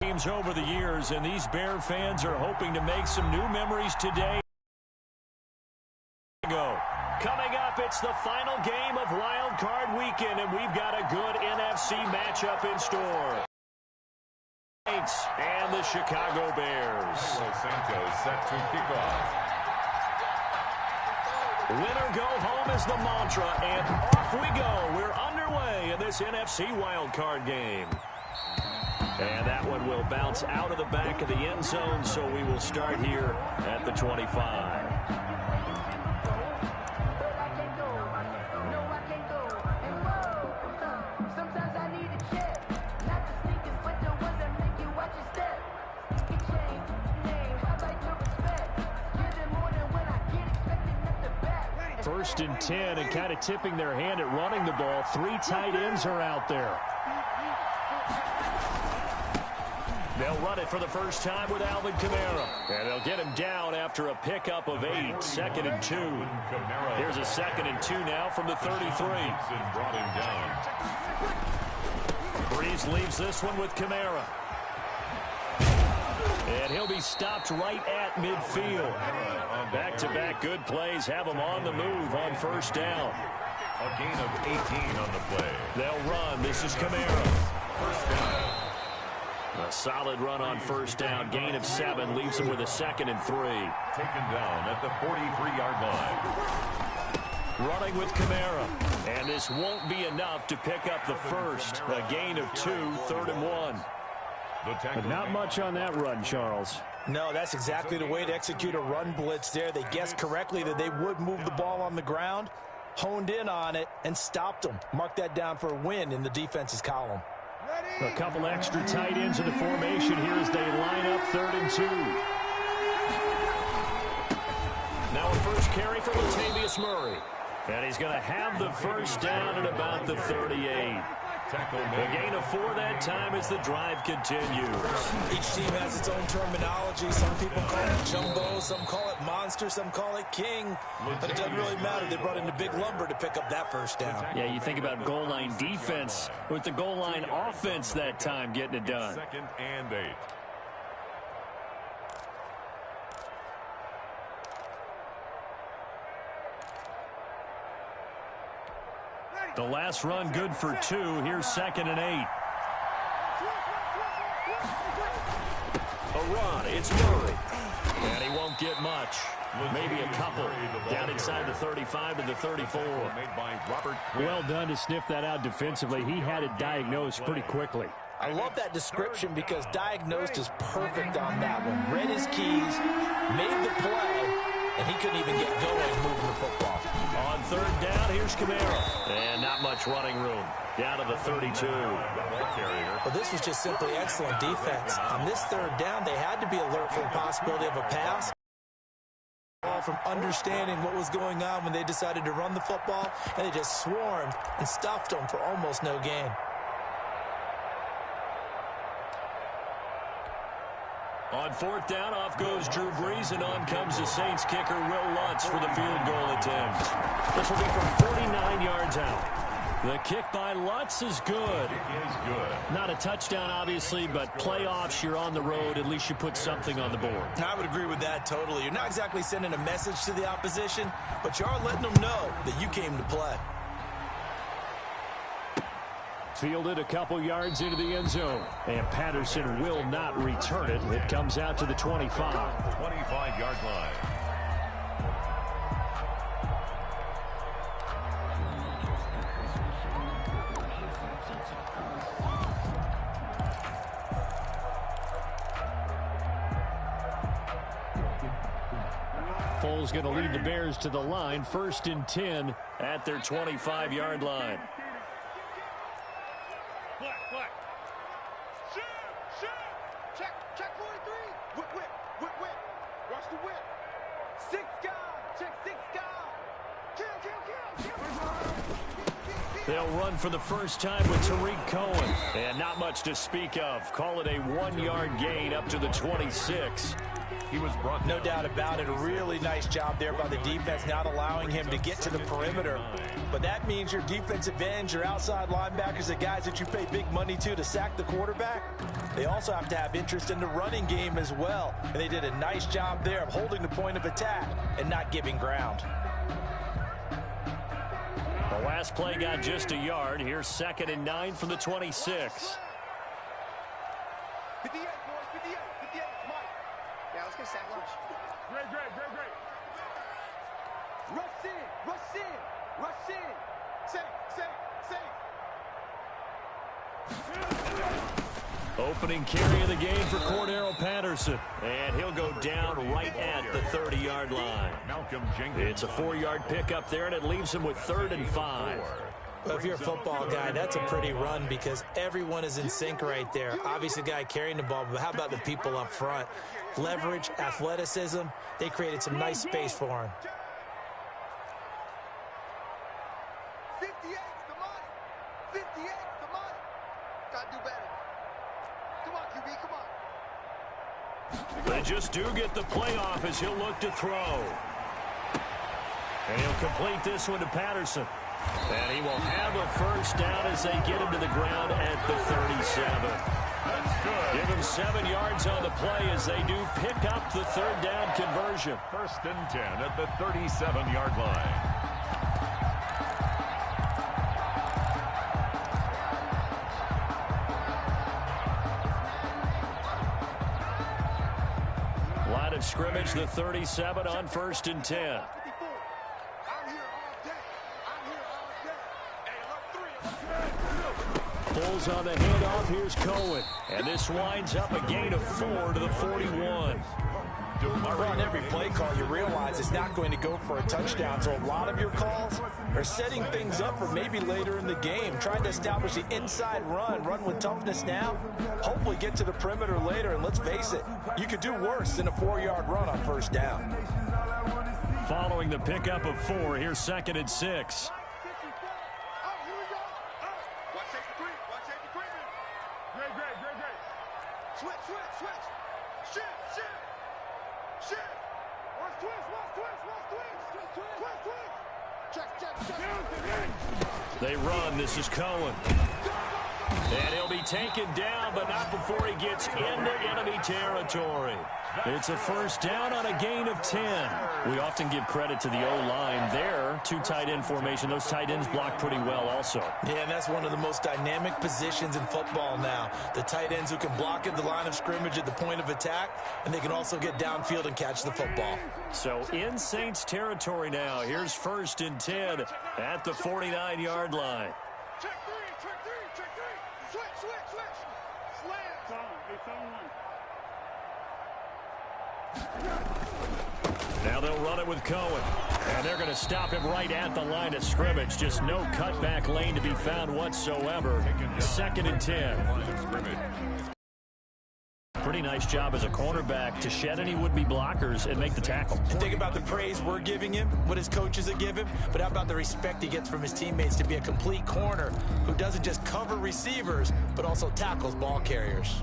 Games over the years, and these Bear fans are hoping to make some new memories today. Coming up, it's the final game of Wild Card Weekend, and we've got a good NFC matchup in store. And the Chicago Bears. Santos set to kick off. Winner go home is the mantra, and off we go. We're underway in this NFC wildcard game. And that one will bounce out of the back of the end zone, so we will start here at the 25. First and 10, and kind of tipping their hand at running the ball. 3 tight ends are out there. They'll run it for the first time with Alvin Kamara. And they'll get him down after a pickup of 8. 2nd and 2. Here's a 2nd and 2 now from the 33. Brought him down. Breeze leaves this one with Kamara. And he'll be stopped right at midfield. Back-to-back good plays have him on the move on first down. A gain of 18 on the play. They'll run. This is Kamara. First down. A solid run on first down. Gain of 7 leaves him with a 2nd and 3. Taken down at the 43-yard line. Running with Kamara. And this won't be enough to pick up the first. A gain of 2, 3rd and 1. But not much on that run, Charles. No, that's exactly the way to execute a run blitz there. They guessed correctly that they would move the ball on the ground, honed in on it, and stopped them. Mark that down for a win in the defense's column. A couple extra tight ends in the formation here as they line up 3rd and 2. Now a first carry for Latavius Murray. And he's going to have the first down at about the 38. A gain of 4 that time as the drive continues. Each team has its own terminology. Some people call it jumbo, some call it monster, some call it king. But it doesn't really matter. They brought in the big lumber to pick up that first down. Yeah, you think about goal line defense with the goal line offense that time getting it done. 2nd and 8. The last run good for 2. Here's 2nd and 8. A run. It's Murray. And he won't get much. Maybe a couple. Down inside the 35 to the 34. Well done to sniff that out defensively. He had it diagnosed pretty quickly. I love that description because diagnosed is perfect on that one. Read his keys, made the play, and he couldn't even get going moving the football. On 3rd down, here's Kamara. And not much running room. Down to the 32. Well, this was just simply excellent defense. On this 3rd down, they had to be alert for the possibility of a pass. From understanding what was going on when they decided to run the football, and they just swarmed and stuffed them for almost no gain. On 4th down, off goes Drew Brees, and on comes the Saints kicker, Will Lutz, for the field goal attempt. This will be from 49 yards out. The kick by Lutz is good. Not a touchdown, obviously, but playoffs, you're on the road. At least you put something on the board. I would agree with that totally. You're not exactly sending a message to the opposition, but you are letting them know that you came to play. Fielded a couple yards into the end zone. And Patterson will not return it. It comes out to the 25. 25-yard line. Foles going to lead the Bears to the line. 1st and 10 at their 25-yard line. Check 43. Whip. Watch the whip. 6 guard. Check 6 guard. They'll run for the first time with Tariq Cohen. And not much to speak of. Call it a 1-yard gain up to the 26. He was brought No doubt about it. A really nice job there by the defense, not allowing him to get to the perimeter. But that means your defensive ends, your outside linebackers, the guys that you pay big money to sack the quarterback, they also have to have interest in the running game as well. And they did a nice job there of holding the point of attack and not giving ground. The last play got just a yard. Here's 2nd and 9 from the 26. 58, boys, 58, 58, Mike. Yeah, let's get sack lunch. Great. Rush in. Safe. Opening carry of the game for Cordero Patterson. And he'll go down right at the 30-yard line. Malcolm Jenkins. It's a 4-yard pickup there, and it leaves him with 3rd and 5. Well, if you're a football guy, that's a pretty run because everyone is in sync right there. Obviously, the guy carrying the ball, but how about the people up front? Leverage, athleticism, they created some nice space for him. 58's the money. 58's the money. Gotta do better. Come on, QB, come on. They just do get the play off as he'll look to throw. And he'll complete this one to Patterson. And he will have a first down as they get him to the ground at the 37. That's good. Give him 7 yards on the play as they do pick up the 3rd down conversion. 1st and 10 at the 37-yard line. Line of scrimmage, the 37 on 1st and 10. Pulls on the handoff. Here's Cohen. And this winds up a gain of 4 to the 41. On every play call, you realize it's not going to go for a touchdown. So a lot of your calls are setting things up for maybe later in the game, trying to establish the inside run with toughness now, hopefully get to the perimeter later. And let's face it, you could do worse than a 4-yard run on 1st down. Following the pickup of 4, here's 2nd and 6. They run. This is Cohen. And he'll be taken down, but not before he gets into enemy territory. It's a first down on a gain of 10. We often give credit to the O-line there. 2 tight end formation. Those tight ends block pretty well also. Yeah, and that's one of the most dynamic positions in football now. The tight ends who can block at the line of scrimmage at the point of attack, and they can also get downfield and catch the football. So in Saints territory now. Here's 1st and 10 at the 49-yard line. Check three. Switch. Now they'll run it with Cohen. And they're going to stop him right at the line of scrimmage. Just no cutback lane to be found whatsoever. 2nd and 10. Pretty nice job as a cornerback to shed any would-be blockers and make the tackle. And think about the praise we're giving him, what his coaches have given him, but how about the respect he gets from his teammates to be a complete corner who doesn't just cover receivers, but also tackles ball carriers.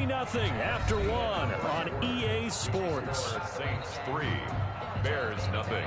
Nothing after 1 on EA Sports. Saints 3, Bears nothing.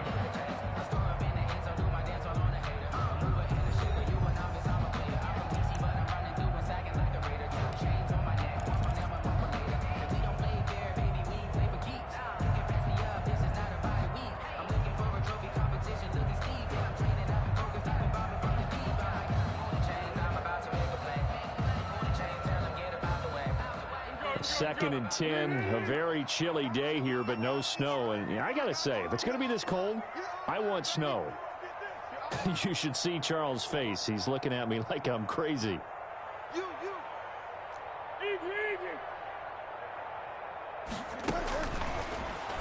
Second and 10, a very chilly day here, but no snow. And I got to say, if it's going to be this cold, I want snow. You should see Charles' face. He's looking at me like I'm crazy.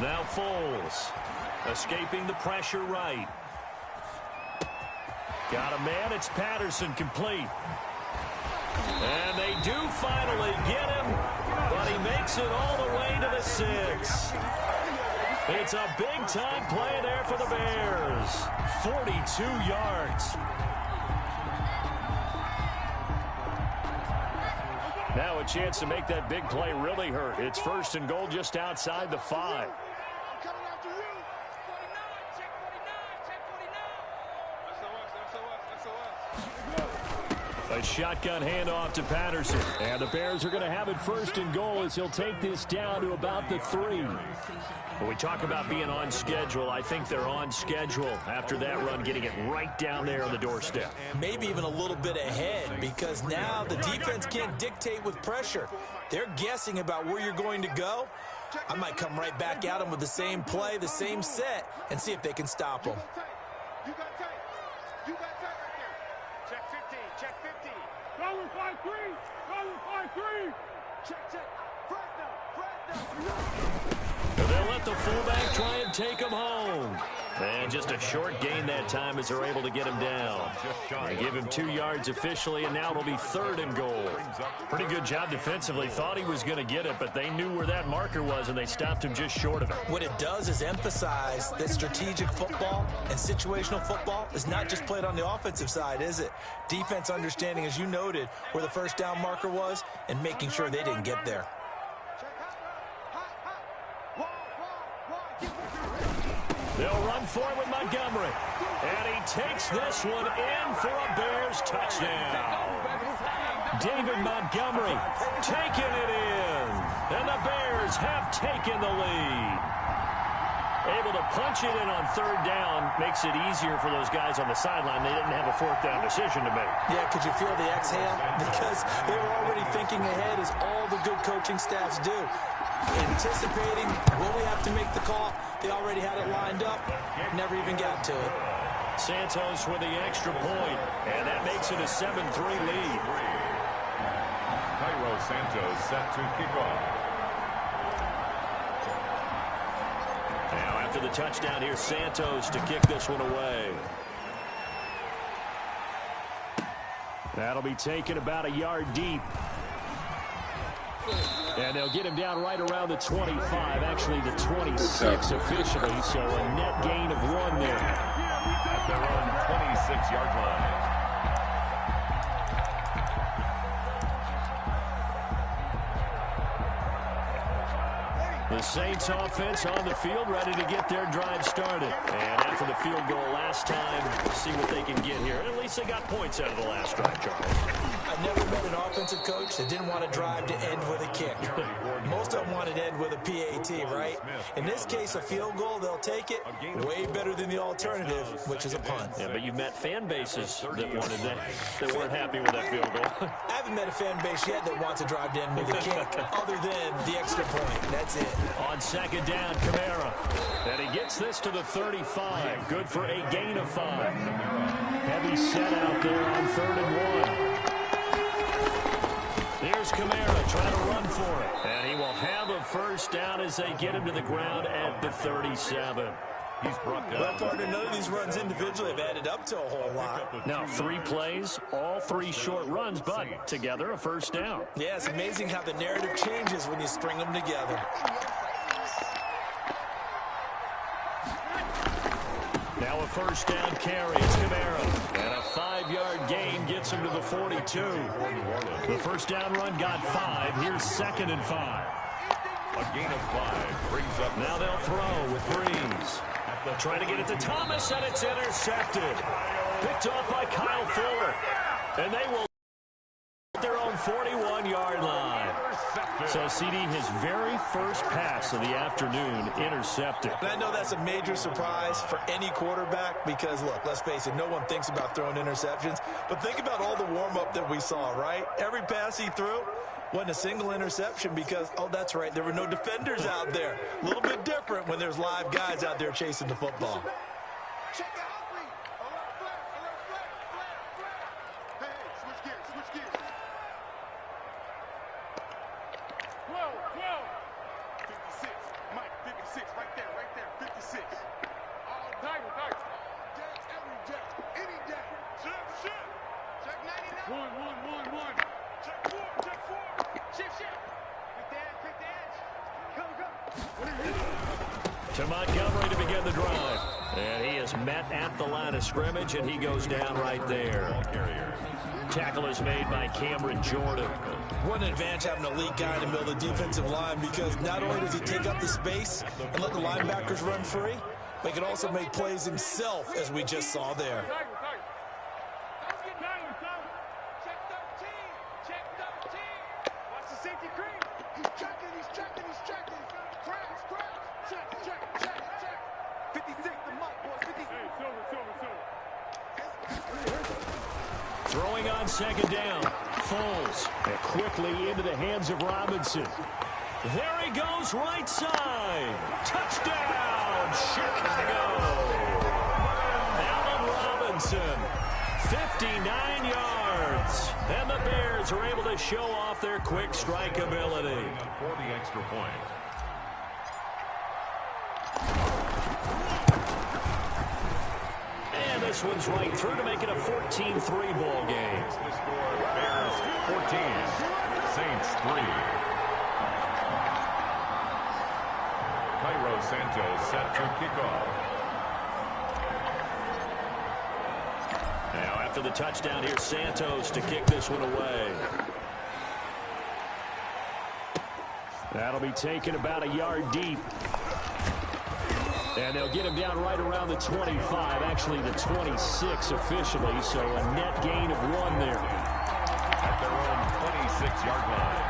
Now Foles, escaping the pressure right. Got a man, it's Patterson, complete. And they do finally get him, but he makes it all the way to the 6. It's a big-time play there for the Bears. 42 yards. Now a chance to make that big play really hurt. It's 1st and goal just outside the 5. A shotgun handoff to Patterson. And the Bears are going to have it 1st and goal as he'll take this down to about the 3. When we talk about being on schedule, I think they're on schedule after that run, getting it right down there on the doorstep. Maybe even a little bit ahead, because now the defense can't dictate with pressure. They're guessing about where you're going to go. I might come right back at them with the same play, the same set, and see if they can stop them. You got tape. You got tape right there. Check 15. Check 15. Cover 5-3. Cover 5-3. Check. Fresno. They'll let the fullback try and take him home. And just a short gain that time as they're able to get him down. They give him 2 yards officially, and now it'll be 3rd and goal. Pretty good job defensively. Thought he was going to get it, but they knew where that marker was, and they stopped him just short of it. What it does is emphasize that strategic football and situational football is not just played on the offensive side, is it? Defense understanding, as you noted, where the 1st down marker was and making sure they didn't get there. They'll run for it with Montgomery. And he takes this one in for a Bears touchdown. David Montgomery taking it in. And the Bears have taken the lead. Able to punch it in on 3rd down makes it easier for those guys on the sideline. They didn't have a 4th down decision to make. Yeah, could you feel the exhale? Because they were already thinking ahead, as all the good coaching staffs do. Anticipating, will we have to make the call? They already had it lined up, never even got to it. Santos with the extra point, and that makes it a 7-3 lead. Cairo Santos set to kick off. Now after the touchdown, here's Santos to kick this one away. That'll be taken about a yard deep. And they'll get him down right around the 25, actually the 26 officially, so a net gain of 1 there. At their own 26-yard line. The Saints offense on the field, ready to get their drive started. And after the field goal last time, we'll see what they can get here. At least they got points out of the last drive, Charles. I've never met an offensive coach that didn't want a drive to end with a kick. Most of them wanted to end with a PAT, right? In this case, a field goal, they'll take it. Way better than the alternative, which is a punt. Yeah, but you've met fan bases that wanted that weren't happy with that field goal. I haven't met a fan base yet that wants a drive to end with a kick, other than the extra point. That's it. On 2nd down, Kamara. And he gets this to the 35. Good for a gain of 5. Heavy set out there on 3rd and 1. Here's Kamara trying to run for it. And he will have a 1st down as they get him to the ground at the 37. He's brought down. Well, partner, none of these runs individually have added up to a whole lot. Now, 3 plays, all 3 short runs, but together a 1st down. Yeah, it's amazing how the narrative changes when you string them together. Now a 1st down carry. It's Kamara. And a 5-yard gain gets him to the 42. The 1st down run got 5. Here's 2nd and 5. A gain of 5 brings up. Now they'll throw with Breeze. Trying to get it to Thomas, and it's intercepted. Picked off by Kyle Fuller. And they will at their own 41-yard line. So, CD, his very first pass of the afternoon intercepted. And I know that's a major surprise for any quarterback because, look, let's face it, no one thinks about throwing interceptions. But think about all the warm-up that we saw, right? Every pass he threw wasn't a single interception because, oh, that's right, there were no defenders out there. A little bit different when there's live guys out there chasing the football. Check out, read. Alert, flag. Hey, switch gears. 56. Mike, 56. Right there. 56. All day. Every day. Any day. Check. Check 99. One. Check four. Shift. Quick dance. Go. To Montgomery to begin the drive. And he is met at the line of scrimmage, and he goes down right there. Tackle is made by Cameron Jordan. What an advantage having an elite guy in the middle of the defensive line, because not only does he take up the space and let the linebackers run free, but he can also make plays himself, as we just saw there. Watch the safety creep. He's checking. Check. 56, the Mike, boys. 56. Hey, silver. Throwing on second down. Foles. And quickly into the hands of Robinson. There he goes, right side. Touchdown, Chicago. Allen Robinson, 59 yards. And the Bears are able to show off their quick strike ability. For the extra point. And this one's right through to make it a 14-3 ball game. The score, Bears 14, Saints 3. Cairo Santos set to kick off. Now after the touchdown, here's Santos to kick this one away. That'll be taken about a yard deep. And they'll get him down right around the 25, actually the 26 officially, so a net gain of 1 there. At their own 26-yard line.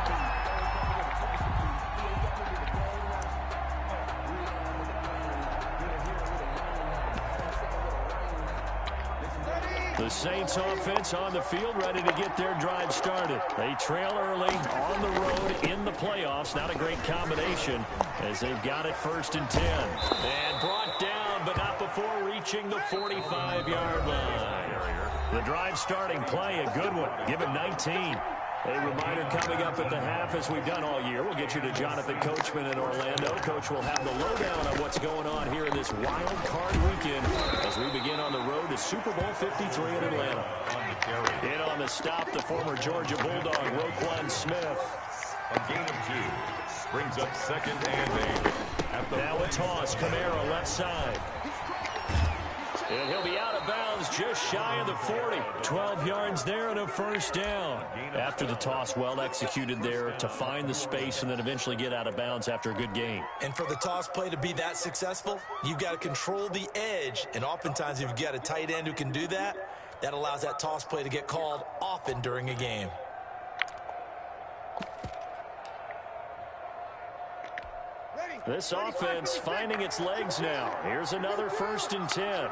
The Saints offense on the field, ready to get their drive started. They trail early on the road in the playoffs. Not a great combination as they've got it 1st and 10. And brought down, but not before reaching the 45-yard line. The drive starting play, a good one, given 19. A reminder coming up at the half, as we've done all year. We'll get you to Jonathan Coachman in Orlando. Coach will have the lowdown on what's going on here in this wild card weekend as we begin on the road to Super Bowl 53 in Atlanta. In on the stop, the former Georgia Bulldog, Roquan Smith. A gain of 2. Brings up 2nd and 8. Now a toss, Kamara left side. And he'll be out of bounds just shy of the 40. 12 yards there and a 1st down. After the toss, well executed there to find the space and then eventually get out of bounds after a good game. And for the toss play to be that successful, you've got to control the edge. And oftentimes, if you've got a tight end who can do that, that allows that toss play to get called often during a game. This offense finding its legs now. Here's another 1st and 10.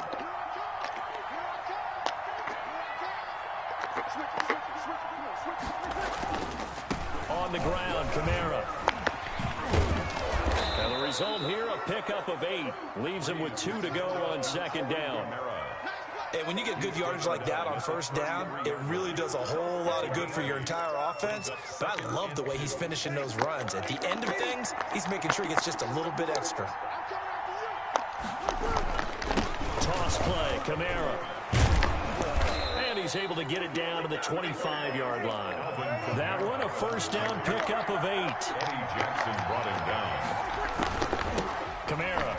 On the ground, Kamara. And the result here, a pickup of 8. Leaves him with 2 to go on 2nd down. And when you get good yardage like that on 1st down, it really does a whole lot of good for your entire offense. But I love the way he's finishing those runs. At the end of things, he's making sure he gets just a little bit extra. Toss play, Kamara. And he's able to get it down to the 25-yard line. That one, a 1st down pickup of 8. Eddie Jackson brought him down. Kamara.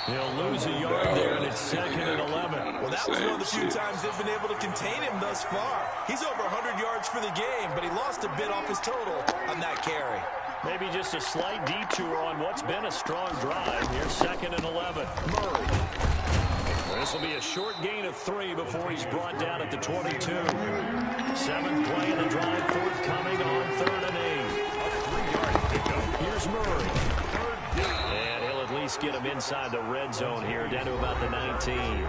He'll lose a yard there, and it's 2nd and 11. Well, that was one of the few times they've been able to contain him thus far. He's over 100 yards for the game, but he lost a bit off his total on that carry. Maybe just a slight detour on what's been a strong drive. Here's 2nd and 11. Murray. This will be a short gain of 3 before he's brought down at the 22. 7th play in the drive, forthcoming on 3rd and 8. Here's Murray. And he'll at least get him inside the red zone here, down to about the 19.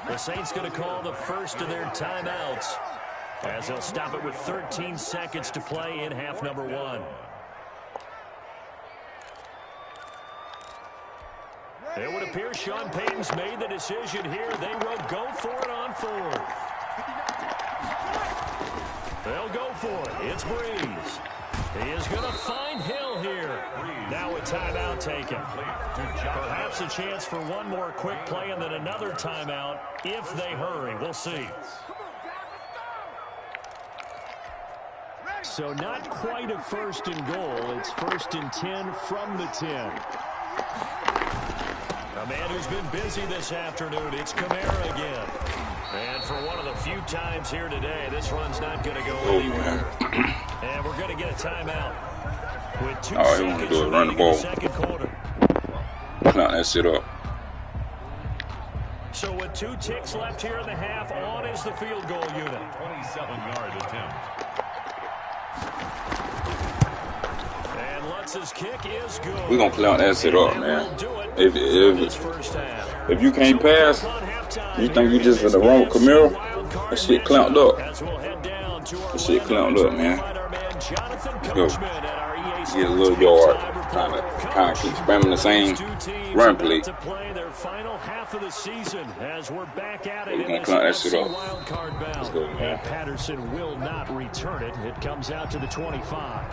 The Saints going to call the first of their timeouts as they'll stop it with 13 seconds to play in half number 1. It would appear Sean Payton's made the decision here. They will go for it on 4th. They'll go for it. It's Breeze. He is going to find Hill here. Now a timeout taken. Perhaps a chance for one more quick play and then another timeout if they hurry. We'll see. So not quite a 1st and goal. It's 1st and 10 from the 10. A man who's been busy this afternoon. It's Kamara again. And for one of the few times here today, this run's not going to go anywhere. And we're going to get a timeout. With 2 seconds remaining in the second quarter. Clown that shit up. So with 2 ticks left here in the half, on is the field goal unit. 27-yard attempt. And Lutz's kick is good. We're going to clown that shit up, man. If you can't pass, you think you just in the wrong with Kamara? That shit clamped up. That shit clamped up, man. Let's go. Get a little yard. Kind of keep spamming the same run play. To play their final half of the season as we're back at it. We're going to clown that shit up. Let's go, man. And Patterson will not return it. It comes out to the 25.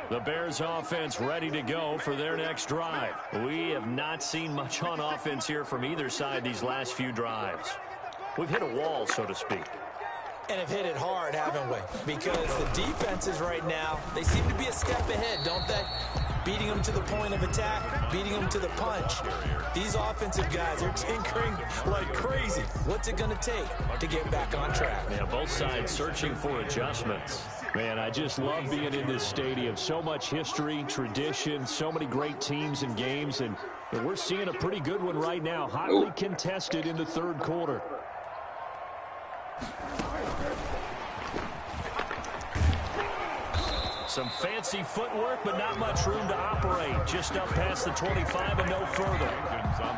The Bears offense ready to go for their next drive. We have not seen much on offense here from either side these last few drives. We've hit a wall, so to speak. And have hit it hard, haven't we? Because the defenses right now, they seem to be a step ahead, don't they? Beating them to the point of attack, beating them to the punch. These offensive guys are tinkering like crazy. What's it going to take to get back on track? Yeah, both sides searching for adjustments. Man, I just love being in this stadium. So much history, tradition, so many great teams and games, and we're seeing a pretty good one right now, hotly contested in the third quarter. Some fancy footwork, but not much room to operate. Just up past the 25 and no further.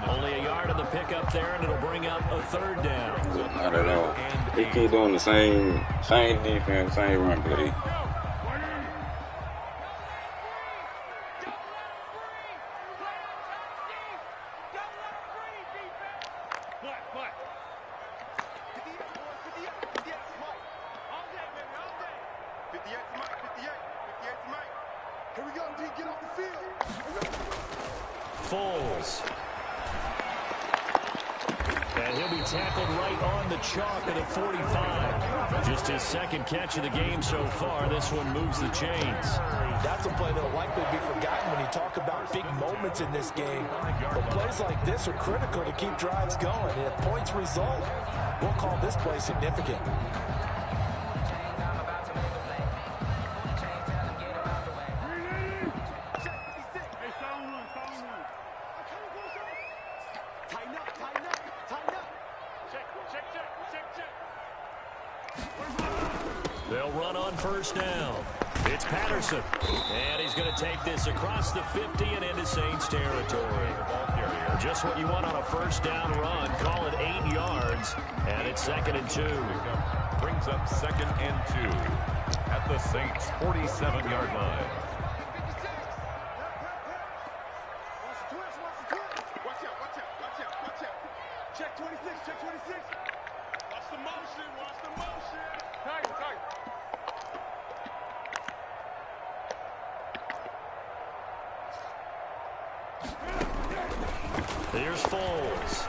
Only a yard on the pickup there, and it'll bring up a 3rd down. Not at all. They keep doing the same defense, same run play. Foles. And he'll be tackled right on the chalk of the 45. Just his 2nd catch of the game so far. This one moves the chains. That's a play that will likely be forgotten when you talk about big moments in this game. But plays like this are critical to keep drives going. And if points result, we'll call this play significant. They'll run on 1st down. It's Patterson. And he's going to take this across the 50 and into Saints territory. Just what you want on a 1st down run. Call it 8 yards. And it's 2nd and 2. Brings up 2nd and 2 at the Saints' 47-yard line. Check 26, check 26. Watch the motion, watch the motion. Tight, tight. Here's Foles.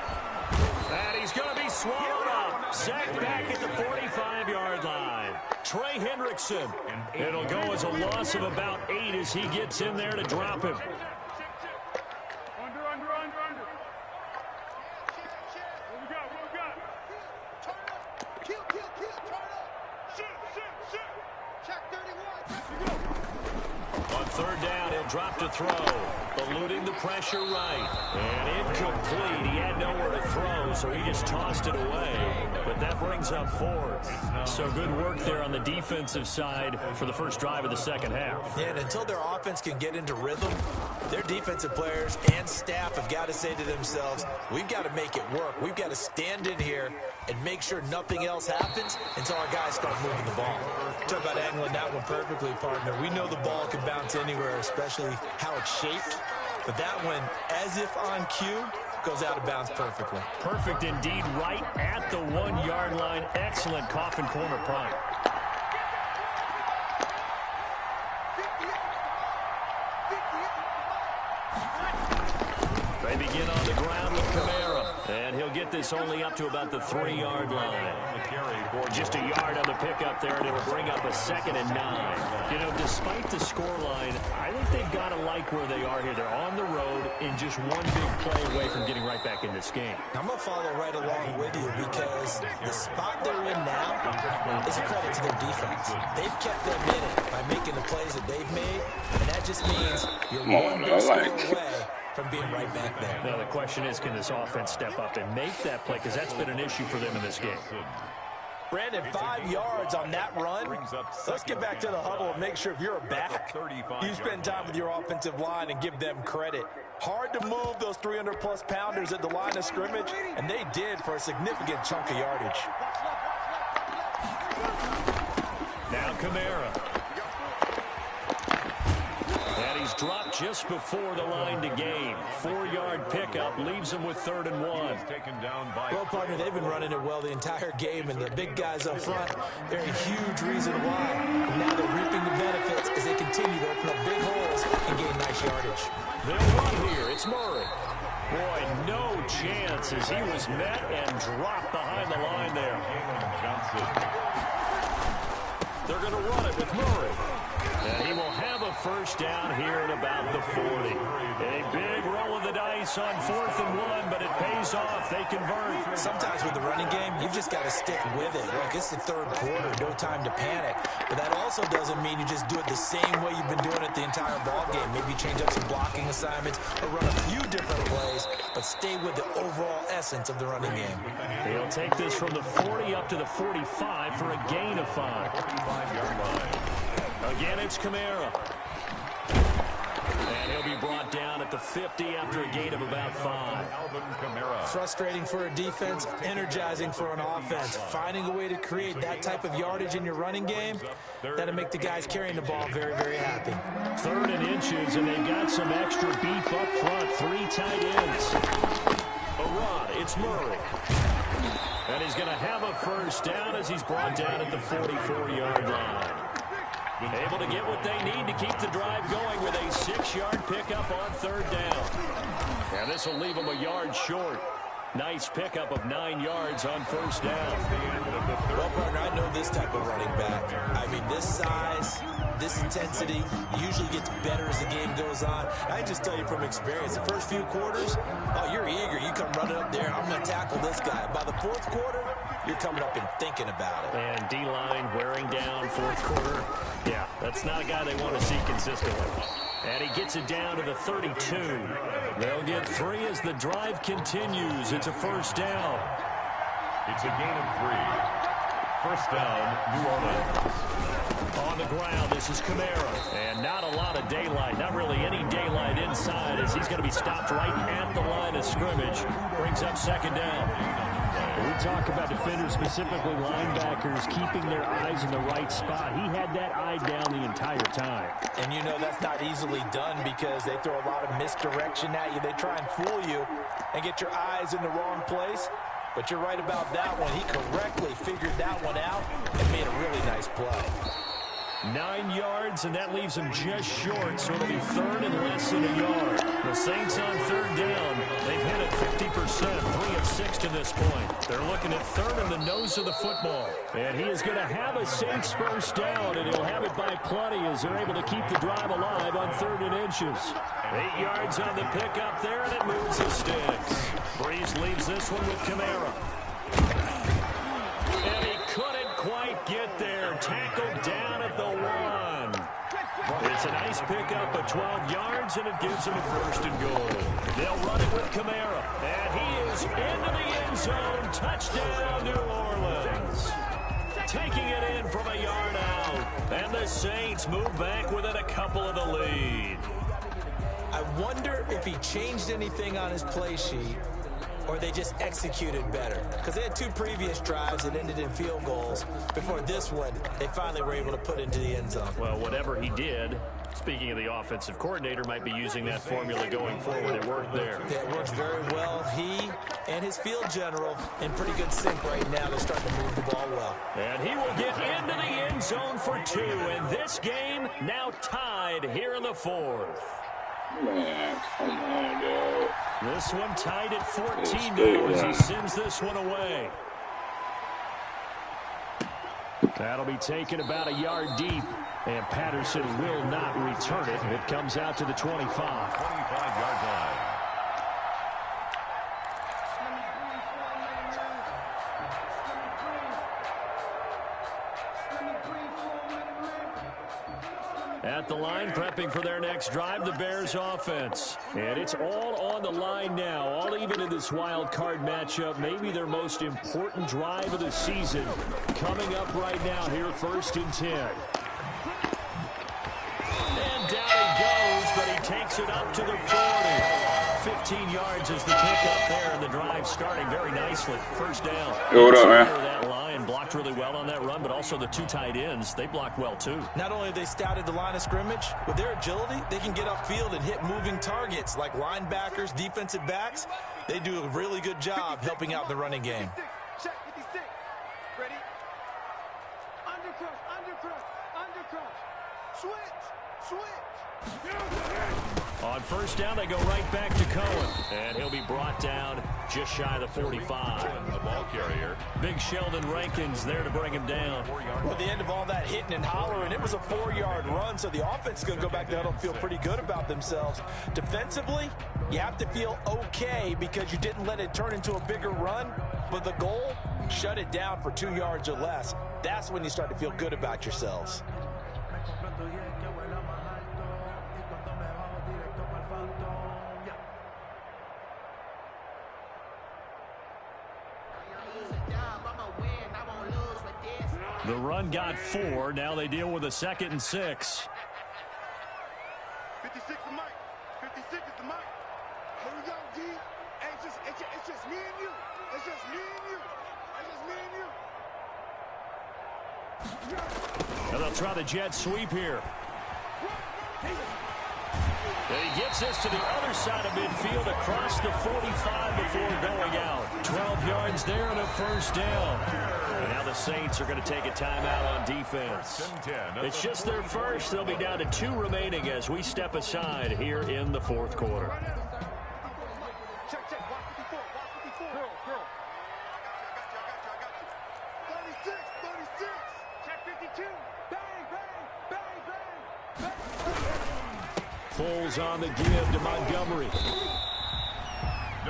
And he's going to be swallowed up. Sacked back at the 45-yard line. Trey Hendrickson. It'll go as a loss of about 8 as he gets in there to drop him. Under. What we got? Turn up. Kill. Turn up. Shoot. Check 31. On third down, he'll drop to throw. Eluding the pressure right. And incomplete. He had nowhere to throw, so he just tossed it away. But that brings up fourth. So good work there on the defensive side for the first drive of the second half. Yeah, and until their offense can get into rhythm, their defensive players and staff have got to say to themselves, we've got to make it work. We've got to stand in here and make sure nothing else happens until our guys start moving the ball. Talk about angling that one perfectly, partner. We know the ball can bounce anywhere, especially how it's shaped. But that one, as if on cue, goes out of bounds perfectly. Perfect indeed, right at the 1 yard line. Excellent coffin corner punt. They begin on the ground with Kamara, and he'll get this only up to about the 3 yard line. Just a yard on the pickup there, and it'll bring up a 2nd and 9. You know, despite the scoreline, I think they've got to like where they are here. They're on the road in just one big play away from getting right back in this game. I'm going to follow right along with you because the spot they're in now is a credit to their defense. They've kept them in it by making the plays that they've made, and that just means you're one big score away from being right back there. Now, the question is, can this offense step up and make that play? Because that's been an issue for them in this game. Brandon, 5 yards on that run. Let's get back to the huddle and make sure if you're a back, you spend time with your offensive line and give them credit. Hard to move those 300-plus pounders at the line of scrimmage, and they did for a significant chunk of yardage. Now Kamara. And he's dropped just before the line to gain. 4 yard pickup leaves him with 3rd and 1. Well, partner, they've been running it well the entire game, and the big guys up front, they're a huge reason why. And now they're reaping the benefits as they continue to open up big holes and gain nice yardage. They'll run here. It's Murray. Boy, no chance as he was met and dropped behind the line there. They're going to run it with Murray. And he will have a first down here at about the 40. A big roll of the dice on 4th and 1, but it pays off. They convert. Sometimes with the running game, you've just got to stick with it. Look, it's the 3rd quarter, no time to panic. But that also doesn't mean you just do it the same way you've been doing it the entire ball game. Maybe change up some blocking assignments or run a few different plays, but stay with the overall essence of the running game. He'll take this from the 40 up to the 45 for a gain of 5. Again, it's Kamara. And he'll be brought down at the 50 after a gain of about 5. Frustrating for a defense, energizing for an offense. Finding a way to create that type of yardage in your running game, that'll make the guys carrying the ball very, very happy. 3rd and inches, and they've got some extra beef up front. 3 tight ends. A run, it's Murray. And he's going to have a first down as he's brought down at the 44-yard line. Able to get what they need to keep the drive going with a 6-yard pickup on 3rd down. And this will leave them a yard short. Nice pickup of 9 yards on 1st down. Well, partner, I know this type of running back. I mean, this size, this intensity usually gets better as the game goes on. I just tell you from experience, the first few quarters, oh, you're eager. You come running up there, I'm going to tackle this guy. By the 4th quarter, you're coming up and thinking about it. And D-line wearing down 4th quarter. Yeah, that's not a guy they want to see consistently. And he gets it down to the 32. They'll get 3 as the drive continues. It's a first down. It's a gain of 3. First down, New Orleans. On the ground, this is Kamara. And not a lot of daylight, not really any daylight inside as he's going to be stopped right at the line of scrimmage. Brings up 2nd down. We talk about defenders, specifically linebackers, keeping their eyes in the right spot. He had that eye down the entire time. And you know that's not easily done because they throw a lot of misdirection at you. They try and fool you and get your eyes in the wrong place. But you're right about that one. He correctly figured that one out and made a really nice play. 9 yards, and that leaves him just short, so it'll be 3rd and less than a yard. The Saints on 3rd down. They've hit it 50%, 3 of 6 to this point. They're looking at 3rd in the nose of the football. And he is going to have a Saints first down, and he'll have it by plenty as they're able to keep the drive alive on 3rd and inches. 8 yards on the pickup there, and it moves the sticks. Breeze leaves this one with Kamara. And he couldn't quite get there. Tackled down at the 1. It's a nice pickup of 12 yards, and it gives them a 1st and goal. They'll run it with Kamara, and he is into the end zone. Touchdown, New Orleans. Taking it in from a yard out, and the Saints move back within a couple of the lead. I wonder if he changed anything on his play sheet or they just executed better. Because they had 2 previous drives that ended in field goals. Before this one, they finally were able to put into the end zone. Well, whatever he did, speaking of the offensive coordinator, might be using that formula going forward. It worked there. Yeah, it works very well. He and his field general in pretty good sync right now. They're starting to move the ball well. And he will get into the end zone for 2. And this game now tied here in the 4th. Man, come on, dog. This one tied at 14 now as he sends this one away. That'll be taken about a yard deep, and Patterson will not return it. It comes out to the 25. 25-yard line. At the line, prepping for their next drive, the Bears offense. And it's all on the line now, all even in this wild card matchup. Maybe their most important drive of the season coming up right now here, 1st and 10. And down he goes, but he takes it up to the 40. 15 yards is the pickup there, and the drive starting very nicely. 1st down. Yo, what up, man? That line blocked really well on that run, but also the 2 tight ends, they blocked well too. Not only have they scouted the line of scrimmage, with their agility, they can get upfield and hit moving targets like linebackers, defensive backs. They do a really good job helping out the running game. Check 56. Ready? Undercrush, undercrush, undercrush. Switch. On 1st down, they go right back to Cohen. And he'll be brought down just shy of the 45. The ball carrier. Big Sheldon Rankins there to bring him down. Well, at the end of all that hitting and hollering, it was a 4-yard run, so the offense is going to go back there and feel pretty good about themselves. Defensively, you have to feel okay because you didn't let it turn into a bigger run, but the goal, shut it down for 2 yards or less. That's when you start to feel good about yourselves. The run got 4. Now they deal with a 2nd and 6. 56 is Mike. 56 is the Mike. Here we go, D. Hey, it's just me and you. It's just me and you. It's just me and you. And they'll try the jet sweep here. And he gets this to the other side of midfield across the 45 before going out. 12 yards there and a 1st down. And now the Saints are going to take a timeout on defense. It's just their first. They'll be down to 2 remaining as we step aside here in the 4th quarter. Check. Watch 54. Watch 54. Girl. I got you. 36. Check 52. Bang. Foles on the give to Montgomery.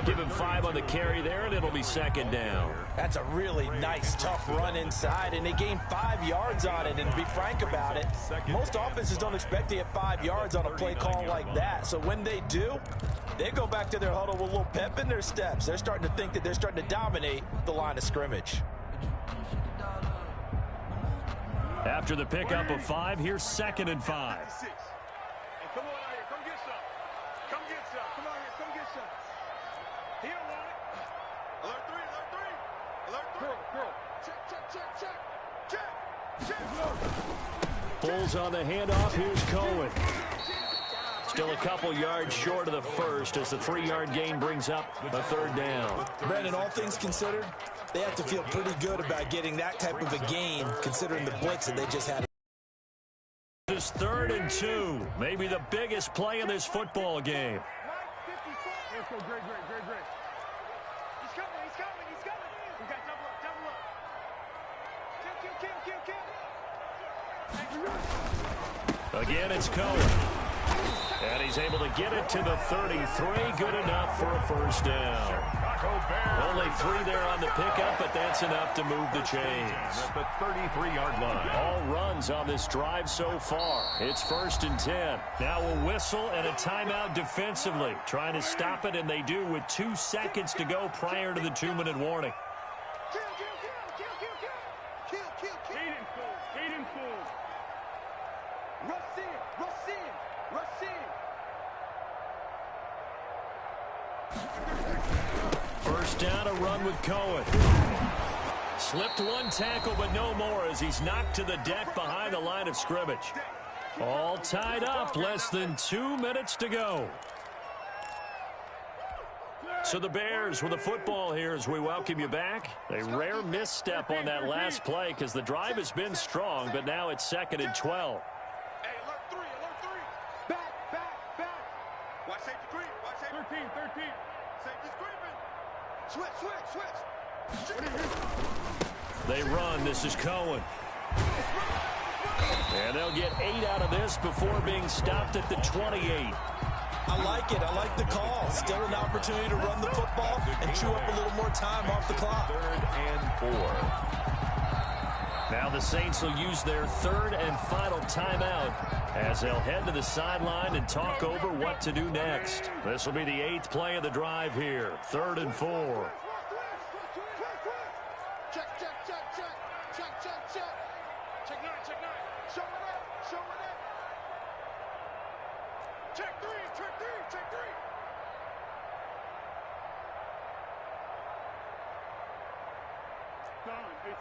Give him 5 on the carry there, and it'll be 2nd down. That's a really nice, tough run inside, and they gained 5 yards on it. And to be frank about it, most offenses don't expect to get 5 yards on a play call like that. So when they do, they go back to their huddle with a little pep in their steps. They're starting to think that they're starting to dominate the line of scrimmage. After the pickup of 5, here's 2nd and 5. Hey, come on out here. Come get some. Come get some. Come on here. Come get some. He don't want it. Alert 3. Girl. Check. Foles on the handoff. Here's Cohen. Still a couple yards short of the 1st as the 3-yard gain brings up a 3rd down. Brandon, all things considered, they have to feel pretty good about getting that type of a gain considering the blitz that they just had. This 3rd and 2, maybe the biggest play in this football game. Let's go. Great. He's coming. We got double Kill. up. Again, it's Cohen. And he's able to get it to the 33. Good enough for a 1st down. Only 3 there on the pickup, but that's enough to move the chains. At the 33-yard line. All runs on this drive so far. It's 1st and 10. Now a whistle and a timeout defensively. Trying to stop it, and they do with 2 seconds to go prior to the 2-minute warning. First down, a run with Cohen. Slipped 1 tackle, but no more as he's knocked to the deck behind the line of scrimmage. All tied up, less than 2 minutes to go. So the Bears with the football here as we welcome you back. A rare misstep on that last play because the drive has been strong, but now it's 2nd and 12. Hey, alert 3, alert 3. Back. Watch safety green, watch safety. 13. Safety screaming. Switch. They run. This is Cohen. And they'll get 8 out of this before being stopped at the 28. I like it. I like the call. Still an opportunity to run the football and chew up a little more time off the clock. 3rd and 4. Now the Saints will use their 3rd and final timeout as they'll head to the sideline and talk over what to do next. This will be the 8th play of the drive here. 3rd and 4. Check. Check 9. Show it up. Check 3. It's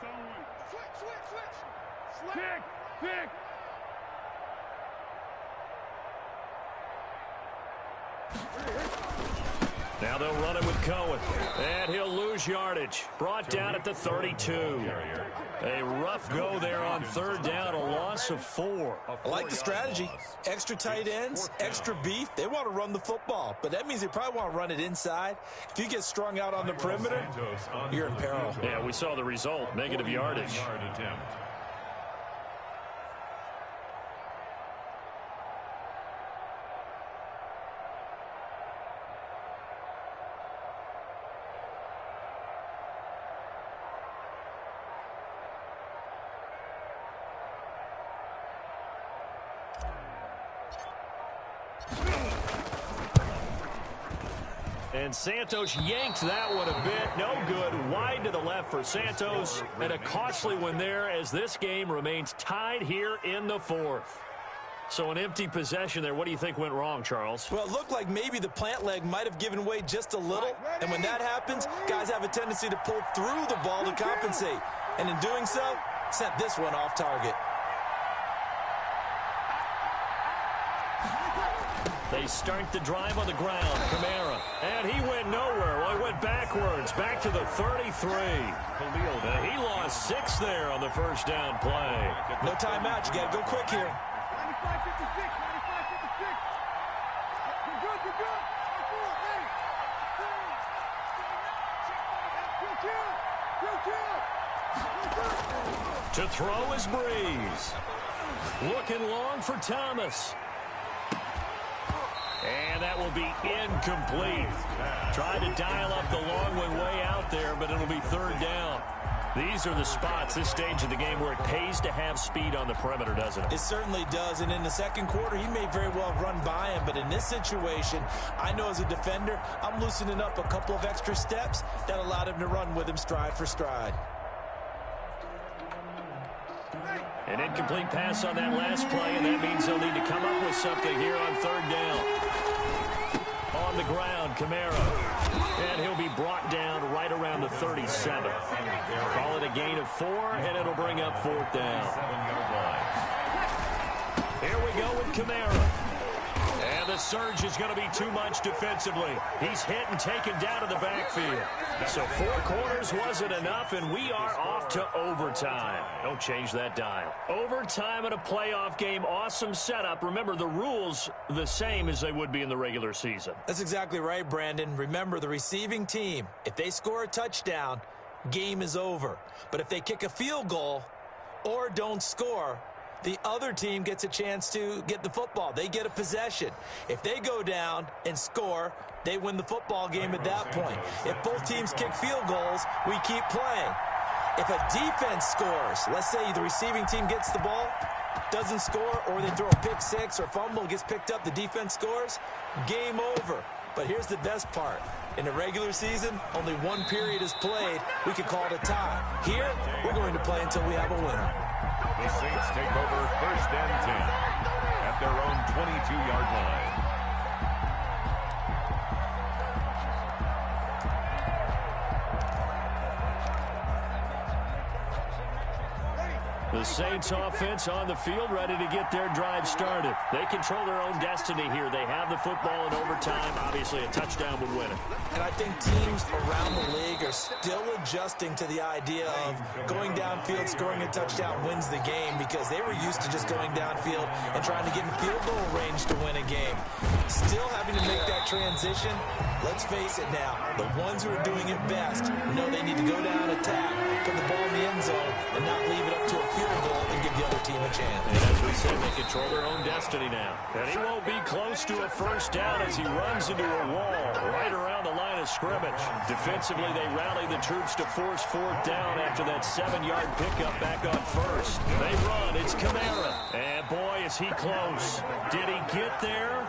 on 1. Switch. Pick. Now they'll run it with Cohen. And he'll lose yardage. Brought down at the 32. A rough go there on 3rd down, a loss of 4. I like the strategy. Extra tight ends, extra beef. They want to run the football, but that means they probably want to run it inside. If you get strung out on the perimeter, you're in peril. Yeah, we saw the result, negative yardage. And Santos yanked that one a bit. No good. Wide to the left for Santos. And a costly one there as this game remains tied here in the 4th. So an empty possession there. What do you think went wrong, Charles? Well, it looked like maybe the plant leg might have given way just a little. And when that happens, guys have a tendency to pull through the ball to compensate. And in doing so, sent this one off target. They start the drive on the ground. Kamara. And he went nowhere. Well, he went backwards. Back to the 33. He lost 6 there on the first down play. No timeout. You got to go quick here. 95, 56. To throw is Breeze. Looking long for Thomas. And that will be incomplete. Tried to dial up the long one way out there, but it'll be 3rd down. These are the spots, this stage of the game, where it pays to have speed on the perimeter, doesn't it? It certainly does, and in the second quarter, he may very well run by him, but in this situation, I know as a defender, I'm loosening up a couple of extra steps that allowed him to run with him stride for stride. An incomplete pass on that last play, and that means they'll need to come up with something here on 3rd down. On the ground, Kamara. And he'll be brought down right around the 37. Call it a gain of 4, and it'll bring up 4th down. Here we go with Kamara. And the surge is going to be too much defensively. He's hit and taken down to the backfield. So 4 quarters wasn't enough, and we are off to overtime. Don't change that dial. Overtime in a playoff game, awesome setup. Remember, the rules the same as they would be in the regular season. That's exactly right, Brandon. Remember, the receiving team, if they score a touchdown, game is over. But if they kick a field goal or don't score, the other team gets a chance to get the football. They get a possession. If they go down and score, they win the football game at that point. If both teams kick field goals, we keep playing. If a defense scores, let's say the receiving team gets the ball, doesn't score, or they throw a pick six or fumble, gets picked up, the defense scores, game over. But here's the best part. In the regular season, only one period is played. We could call it a tie. Here, we're going to play until we have a winner. The Saints take over 1st and 10 at their own 22-yard line. The Saints offense on the field, ready to get their drive started. They control their own destiny here. They have the football in overtime. Obviously, a touchdown would win it. And I think teams around the league are still adjusting to the idea of going downfield, scoring a touchdown wins the game, because they were used to just going downfield and trying to get in field goal range to win a game. Still having to make that transition. Let's face it now, the ones who are doing it best know they need to go down, attack, put the ball in the end zone, and not leave it up to a field goal and give the other team a chance. And as we said, they control their own destiny now. And he won't be close to a first down as he runs into a wall right around the line of scrimmage. Defensively, they rally the troops to force 4th down after that 7-yard pickup back on first. They run. It's Kamara. And boy, is he close. Did he get there?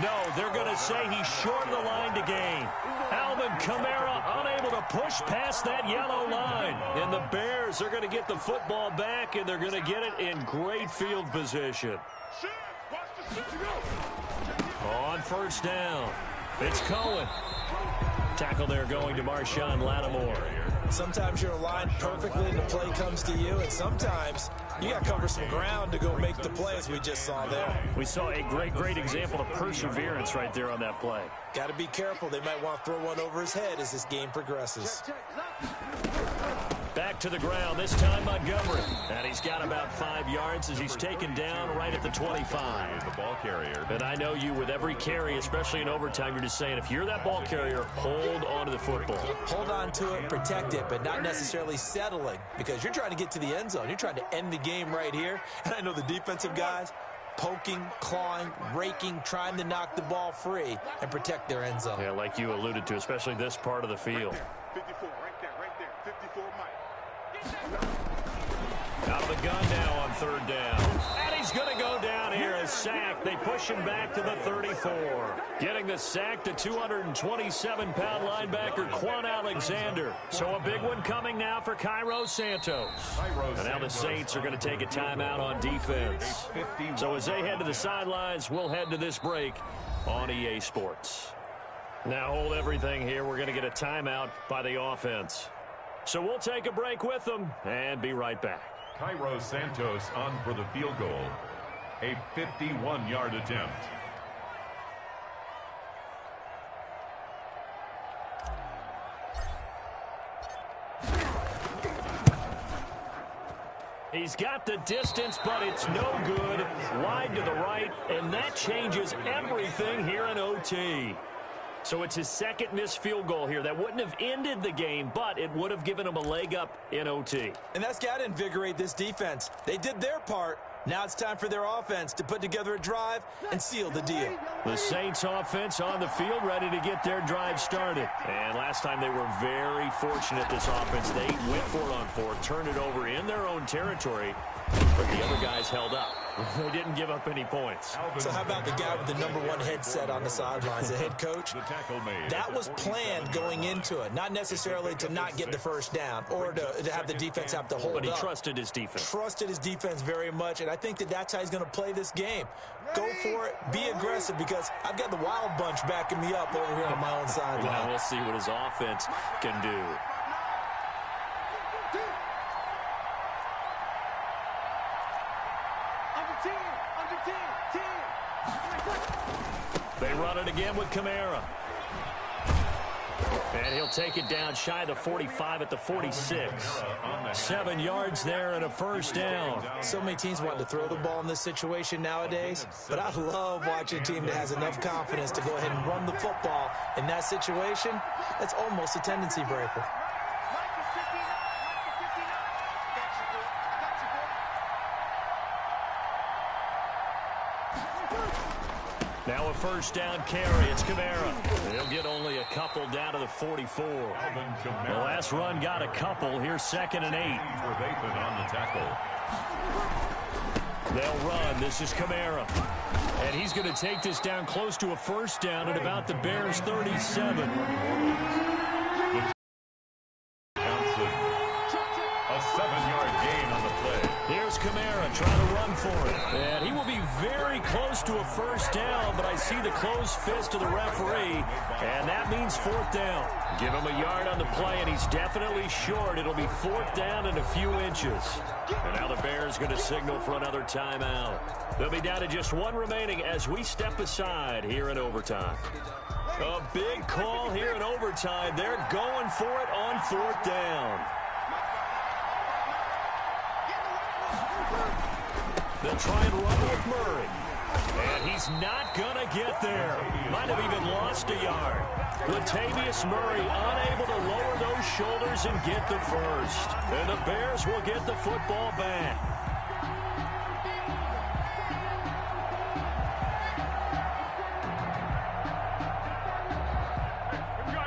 No, they're going to say he's short of the line to gain. Alvin Kamara unable to push past that yellow line. And the Bears are going to get the football back, and they're going to get it in great field position. On 1st down, it's Cohen. Tackle there going to Marshawn Lattimore. Sometimes you're aligned perfectly and the play comes to you, and sometimes you got to cover some ground to go make the play, as we just saw there. We saw a great example of perseverance right there on that play. Got to be careful. They might want to throw one over his head as this game progresses. Back to the ground, this time Montgomery. And he's got about 5 yards as he's taken down right at the 25. The ball carrier. And I know you, with every carry, especially in overtime, you're just saying, if you're that ball carrier, hold on to the football. Hold on to it, protect it, but not necessarily settling, because you're trying to get to the end zone. You're trying to end the game right here. And I know the defensive guys poking, clawing, raking, trying to knock the ball free and protect their end zone. Yeah, like you alluded to, especially this part of the field. 54, right there, 54 Mike. Out of the gun now on 3rd down. And he's going to go down here as sacked. They push him back to the 34. Getting the sack to 227-pound linebacker Quan Alexander. So a big one coming now for Cairo Santos. And now the Saints are going to take a timeout on defense. So as they head to the sidelines, we'll head to this break on EA Sports. Now hold everything here. We're going to get a timeout by the offense. So we'll take a break with them and be right back. Cairo Santos on for the field goal. A 51-yard attempt. He's got the distance, but it's no good. Wide to the right, and that changes everything here in OT. So it's his 2nd missed field goal here. That wouldn't have ended the game, but it would have given him a leg up in OT. And that's got to invigorate this defense. They did their part. Now it's time for their offense to put together a drive and seal the deal. The Saints offense on the field, ready to get their drive started. And last time they were very fortunate, this offense. They went for it on 4th, turned it over in their own territory, but the other guys held up. They didn't give up any points. So how about the guy with the #1 headset on the sidelines, the head coach? That was planned going into it, not necessarily to not get the first down or to have the defense have to hold up. But he trusted his defense. Trusted his defense very much, and I think that's how he's going to play this game. Go for it, be aggressive, because I've got the wild bunch backing me up over here on my own sideline. Now we'll see what his offense can do. They run it again with Kamara. And he'll take it down shy of the 45 at the 46. 7 yards there and a first down. So many teams want to throw the ball in this situation nowadays, but I love watching a team that has enough confidence to go ahead and run the football. In that situation, that's almost a tendency breaker. Now a first down carry. It's Kamara. He'll get only a couple down to the 44. The last run got a couple. Here's 2nd and 8. On the tackle. They'll run. This is Kamara. And he's going to take this down close to a first down at about the Bears' 37. A 7-yard gain on the play. Here's Kamara trying to run for it. And he will be very close to a first down, but I see the closed fist of the referee, and that means 4th down. Give him a yard on the play, and he's definitely short. It'll be 4th down and a few inches. And now the Bears going to signal for another timeout. They'll be down to just one remaining as we step aside here in overtime. A big call here in overtime. They're going for it on 4th down. They'll try and run with Murray. And he's not going to get there. Might have even lost a yard. Latavius Murray unable to lower those shoulders and get the first. And the Bears will get the football back.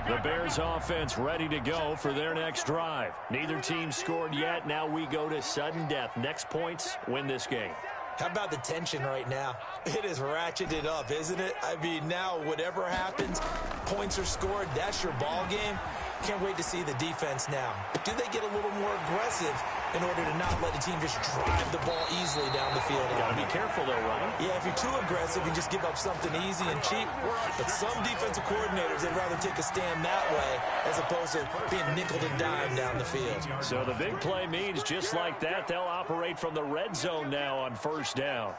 The Bears offense ready to go for their next drive. Neither team scored yet. Now we go to sudden death. Next points win this game. How about the tension right now? It is ratcheted up, isn't it? I mean, now whatever happens, points are scored, that's your ball game. Can't wait to see the defense now. Do they get a little more aggressive in order to not let the team just drive the ball easily down the field? You gotta be careful though, right? Yeah, if you're too aggressive, you just give up something easy and cheap. But some defensive coordinators, they'd rather take a stand that way as opposed to being nickeled and dimed down the field. So the big play means just like that, they'll operate from the red zone now on first down.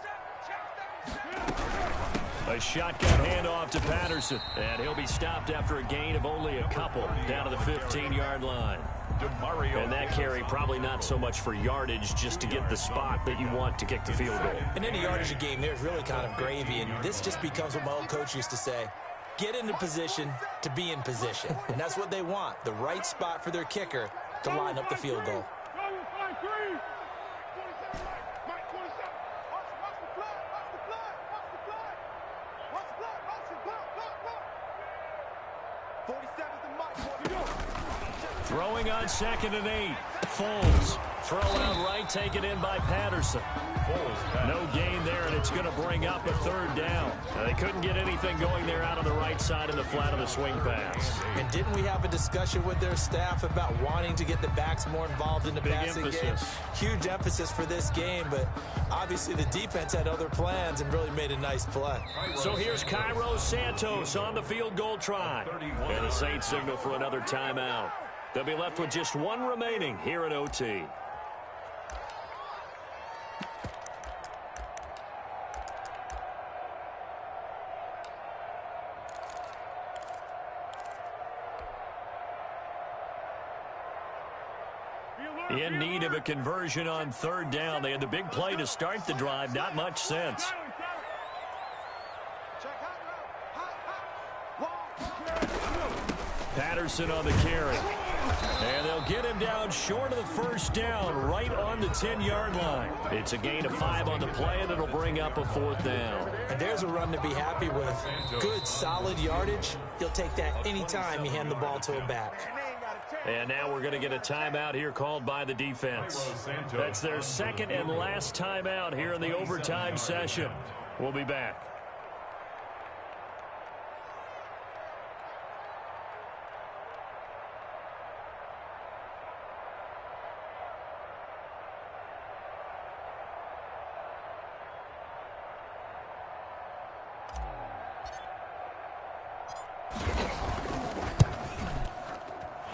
A shotgun handoff to Patterson, and he'll be stopped after a gain of only a couple down to the 15-yard line. And that carry probably not so much for yardage, just to get the spot that you want to kick the field goal. In any yardage game, there's really kind of gravy, and this just becomes what my old coach used to say. Get into position to be in position. And that's what they want, the right spot for their kicker to line up the field goal. Throwing on 2nd and 8. Foles. Throw out right, taken in by Patterson. No gain there, and it's going to bring up a 3rd down. Now, they couldn't get anything going there out on the right side in the flat of the swing pass. And didn't we have a discussion with their staff about wanting to get the backs more involved in the passing game? Huge emphasis for this game, but obviously the defense had other plans and really made a nice play. So here's Cairo Santos on the field goal try. And the Saints signal for another timeout. They'll be left with just one remaining here in OT. In need of a conversion on 3rd down. They had the big play to start the drive. Not much sense. Patterson on the carry. And they'll get him down short of the first down, right on the 10-yard line. It's a gain of 5 on the play, and it'll bring up a 4th down. And there's a run to be happy with. Good, solid yardage. You'll take that anytime you hand the ball to a back. And now we're going to get a timeout here called by the defense. That's their 2nd and last timeout here in the overtime session. We'll be back.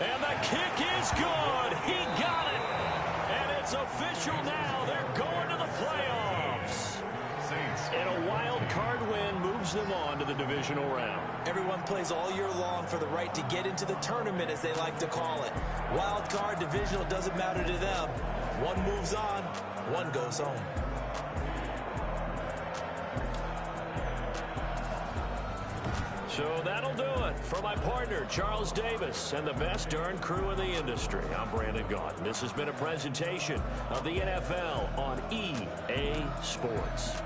And the kick is good. He got it. And it's official now. They're going to the playoffs. And a wild card win moves them on to the divisional round. Everyone plays all year long for the right to get into the tournament, as they like to call it. Wild card, divisional, doesn't matter to them. One moves on, one goes home. So that'll do it for my partner, Charles Davis, and the best darn crew in the industry. I'm Brandon Gaudin. This has been a presentation of the NFL on EA Sports.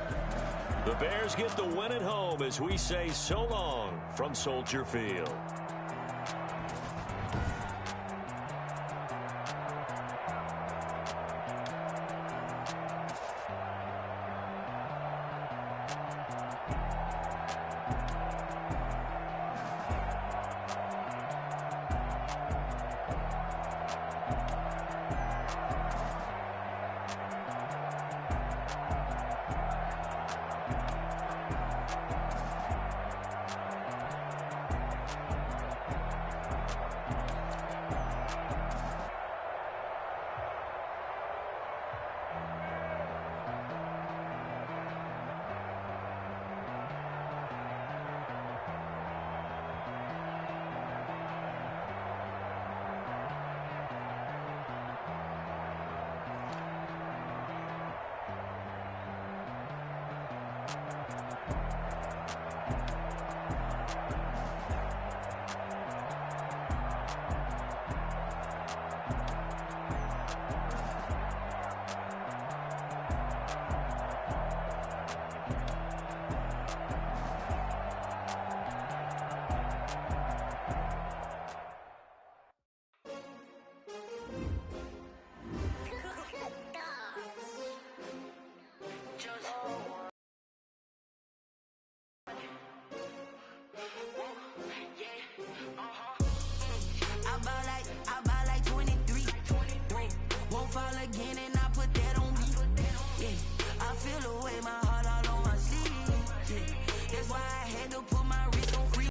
The Bears get the win at home as we say so long from Soldier Field.